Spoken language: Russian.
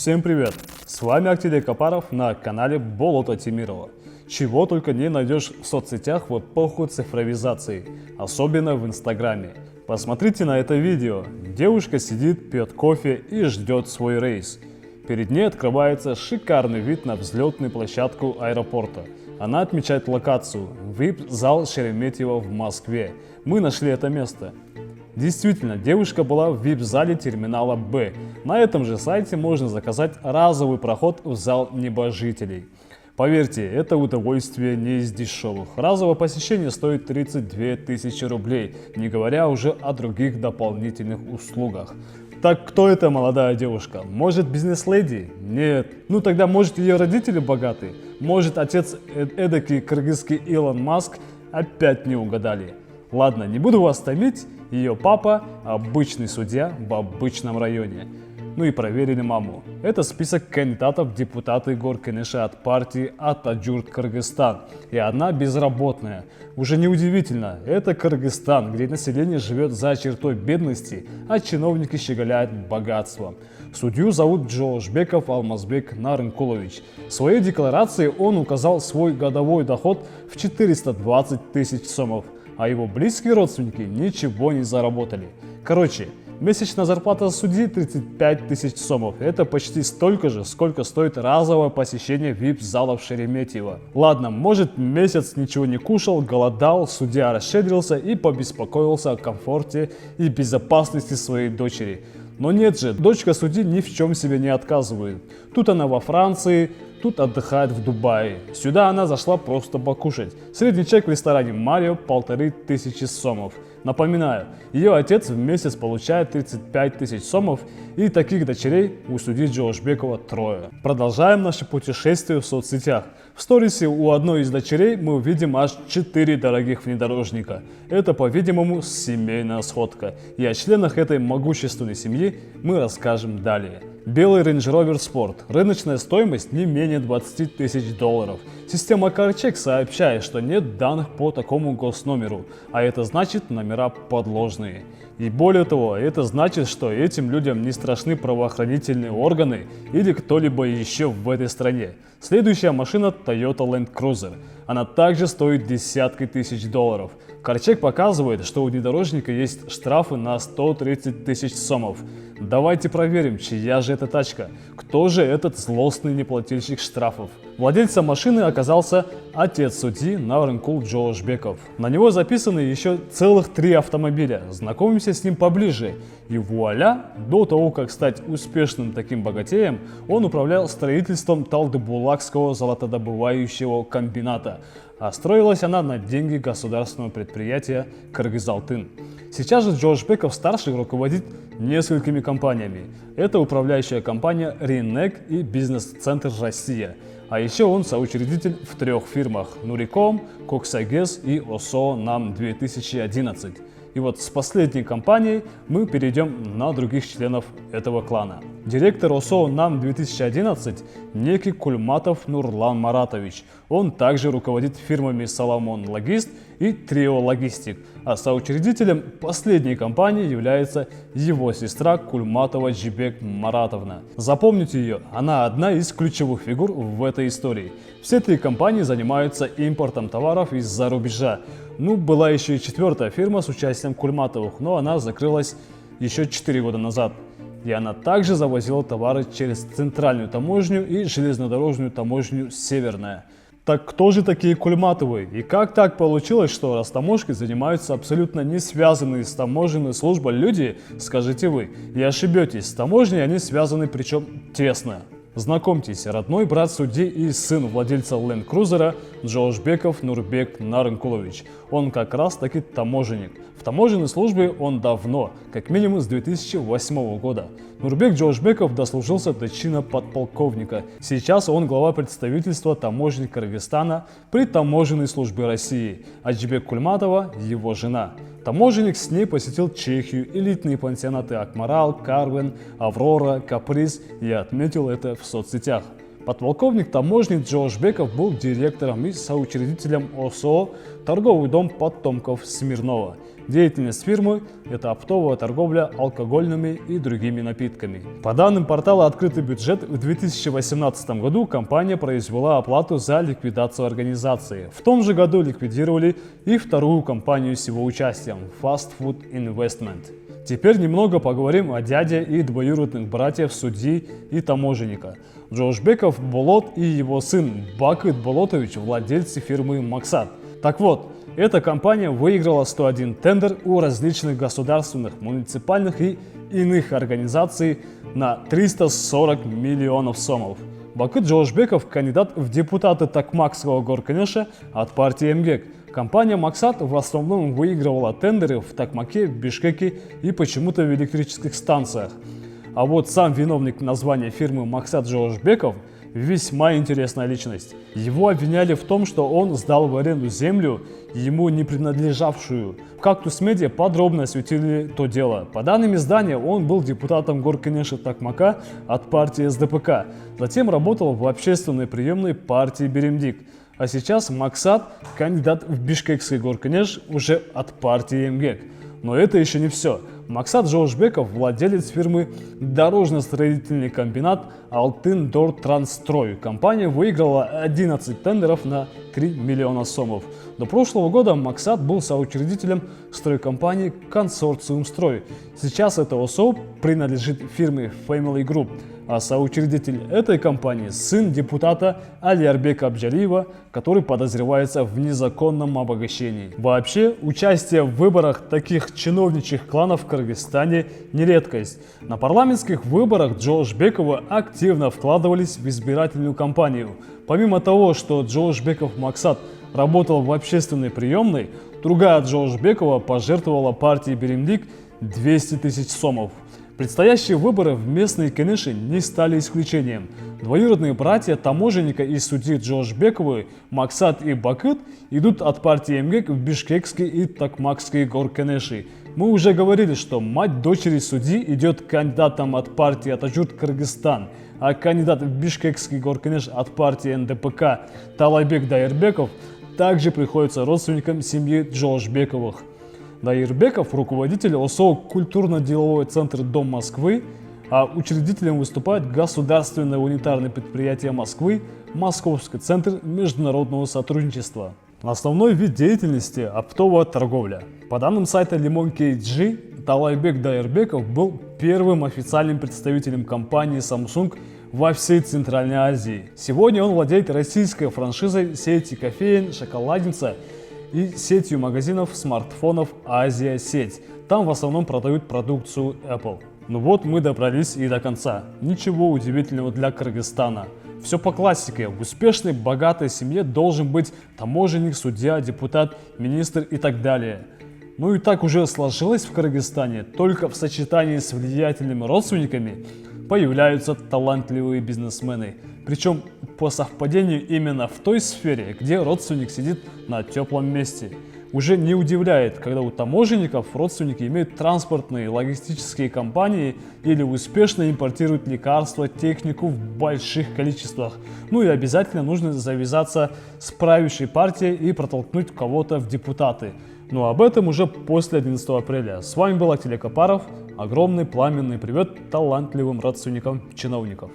Всем привет! С вами Актилий Капаров на канале Болото Тимирова. Чего только не найдешь в соцсетях в эпоху цифровизации, особенно в Инстаграме. Посмотрите на это видео. Девушка сидит, пьет кофе и ждет свой рейс. Перед ней открывается шикарный вид на взлетную площадку аэропорта. Она отмечает локацию – VIP-зал Шереметьево в Москве. Мы нашли это место. Действительно, девушка была в VIP-зале терминала Б. На этом же сайте можно заказать разовый проход в зал небожителей. Поверьте, это удовольствие не из дешевых. Разовое посещение стоит 32 тысячи рублей, не говоря уже о других дополнительных услугах. Так кто эта молодая девушка? Может, бизнес-леди? Нет. Ну тогда может ее родители богаты? Может, отец эдакий кыргызский Илон Маск? Опять не угадали. Ладно, не буду вас томить. Ее папа – обычный судья в обычном районе. Ну и проверили маму. Это список кандидатов в депутаты Горкенеша от партии Атаджурт Кыргызстан. И она безработная. Уже неудивительно, это Кыргызстан, где население живет за чертой бедности, а чиновники щеголяют богатством. Судью зовут Джоошбеков Алмазбек Нарынкулович. В своей декларации он указал свой годовой доход в 420 тысяч сомов, а его близкие родственники ничего не заработали. Короче, месячная зарплата судьи 35 тысяч сомов. Это почти столько же, сколько стоит разовое посещение VIP-залов Шереметьево. Ладно, может, месяц ничего не кушал, голодал, судья расщедрился и побеспокоился о комфорте и безопасности своей дочери. Но нет же, дочка судьи ни в чем себе не отказывает. Тут она во Франции, тут отдыхает в Дубае. Сюда она зашла просто покушать. Средний чек в ресторане Марио 1500 сомов. Напоминаю, ее отец в месяц получает 35 тысяч сомов, и таких дочерей у судьи Джоошбекова трое. Продолжаем наше путешествие в соцсетях. В сторисе у одной из дочерей мы увидим аж 4 дорогих внедорожника. Это, по-видимому, семейная сходка. И о членах этой могущественной семьи мы расскажем далее. Белый Range Rover Sport. Рыночная стоимость не менее 20 тысяч долларов. Система CarCheck сообщает, что нет данных по такому госномеру, а это значит номера подложные. И более того, это значит, что этим людям не страшны правоохранительные органы или кто-либо еще в этой стране. Следующая машина Toyota Land Cruiser. Она также стоит десятки тысяч долларов. CarCheck показывает, что у внедорожника есть штрафы на 130 тысяч сомов. Давайте проверим, чья же это тачка. Кто же этот злостный неплательщик штрафов? Владельцем машины оказался отец судьи Нарынкул Джоошбеков. На него записаны еще целых 3 автомобиля. Знакомимся с ним поближе. И вуаля, до того, как стать успешным таким богатеем, он управлял строительством Талдыбулакского золотодобывающего комбината. А строилась она на деньги государственного предприятия Кыргызалтын. Сейчас же Джоошбеков-старший руководит несколькими компаниями. Это управляющая компания Ринек и Бизнес-центр Россия. А еще он соучредитель в 3 фирмах – Нуриком, Коксагез и ОСО НАМ 2011. И вот с последней компанией мы перейдем на других членов этого клана. Директор ОСО НАМ 2011 некий Кульматов Нурлан Маратович. Он также руководит фирмами Соломон Логист и Трио Логистик, а соучредителем последней компании является его сестра Кульматова Джибек Маратовна. Запомните ее, она одна из ключевых фигур в этой истории. Все 3 компании занимаются импортом товаров из-за рубежа. Ну, была еще и 4-я фирма с участием Кульматовых, но она закрылась еще 4 года назад. И она также завозила товары через центральную таможню и железнодорожную таможню Северная. Так кто же такие Кульматовы? И как так получилось, что Ростаможкой занимаются абсолютно не связанные с таможенной службой люди, скажете вы? И ошибетесь, с таможней они связаны, причем тесно. Знакомьтесь, родной брат судьи и сын владельца Land Cruiser Джоошбеков Нурбек Нарынкулович. Он как раз таки таможенник. В таможенной службе он давно, как минимум с 2008 года. Нурбек Джоошбеков дослужился до чина подполковника. Сейчас он глава представительства таможни Кыргызстана при таможенной службе России, а Джибек Кульматова – его жена. Таможенник с ней посетил Чехию, элитные пансионаты Акмарал, Карвен, Аврора, Каприз и отметил это в соцсетях. Подполковник таможни Джош Беков был директором и соучредителем ОСО «Торговый дом потомков Смирнова». Деятельность фирмы – это оптовая торговля алкогольными и другими напитками. По данным портала «Открытый бюджет», в 2018 году компания произвела оплату за ликвидацию организации. В том же году ликвидировали и вторую компанию с его участием – Fast Food Investment. Теперь немного поговорим о дяде и двоюродных братьев судьи и таможенника. Джош Беков Болот и его сын Бакыт Болотович – владельцы фирмы «Максат». Так вот, эта компания выиграла 101 тендер у различных государственных, муниципальных и иных организаций на 340 миллионов сомов. Бакыт Джоошбеков – кандидат в депутаты Токмакского горкенеша от партии МГЭК. Компания «Максат» в основном выигрывала тендеры в Токмаке, Бишкеке и почему-то в электрических станциях. А вот сам виновник названия фирмы «Максат» Джоошбеков – весьма интересная личность. Его обвиняли в том, что он сдал в аренду землю, ему не принадлежавшую. В «Кактус Медиа» подробно осветили то дело. По данным издания, он был депутатом горкенеша Токмака от партии СДПК. Затем работал в общественной приемной партии Беремдик. А сейчас «Максат» – кандидат в Бишкекский горкенеш уже от партии МГЭК. Но это еще не все. Максат Джоошбеков – владелец фирмы «Дорожно-строительный комбинат Алтын-Дор-Трансстрой». Компания выиграла 11 тендеров на 3 миллиона сомов. До прошлого года Максат был соучредителем стройкомпании «Консорциум Строй». Сейчас это ОСО принадлежит фирме Family Group, а соучредитель этой компании – сын депутата Алиарбека Абджалиева, который подозревается в незаконном обогащении. Вообще, участие в выборах таких чиновничьих кланов в Кыргызстане не редкость. На парламентских выборах Джоошбекова активно вкладывались в избирательную кампанию. Помимо того, что Джоошбеков Максат работал в общественной приемной, другая Джоошбекова пожертвовала партии Беремдик 200 тысяч сомов. Предстоящие выборы в местные кенеши не стали исключением. Двоюродные братья таможенника и судьи Джоошбековы, Максат и Бакыт, идут от партии МГЭК в Бишкекский и Токмакский горкенеши. Мы уже говорили, что мать дочери судьи идет кандидатом от партии Атажурт Кыргызстан, а кандидат в Бишкекский горкенеш от партии НДПК Талайбек Дайырбеков также приходится родственникам семьи Джоошбековых. Дайырбеков – руководитель ОСО «Культурно-деловой центр Дом Москвы», а учредителем выступает Государственное унитарное предприятие Москвы Московский центр международного сотрудничества. Основной вид деятельности – оптовая торговля. По данным сайта Limon KG, Талайбек Дайырбеков был первым официальным представителем компании Samsung во всей Центральной Азии. Сегодня он владеет российской франшизой сети кофеен «Шоколадница» и сетью магазинов смартфонов «Азия-сеть». Там в основном продают продукцию Apple. Ну вот мы добрались и до конца. Ничего удивительного для Кыргызстана. Все по классике. В успешной, богатой семье должен быть таможенник, судья, депутат, министр и так далее. Ну и так уже сложилось в Кыргызстане. Только в сочетании с влиятельными родственниками появляются талантливые бизнесмены. Причем по совпадению именно в той сфере, где родственник сидит на теплом месте. Уже не удивляет, когда у таможенников родственники имеют транспортные, логистические компании или успешно импортируют лекарства, технику в больших количествах. Ну и обязательно нужно завязаться с правящей партией и протолкнуть кого-то в депутаты. Но об этом уже после 11 апреля. С вами был Ателе Капаров. Огромный пламенный привет талантливым родственникам чиновников.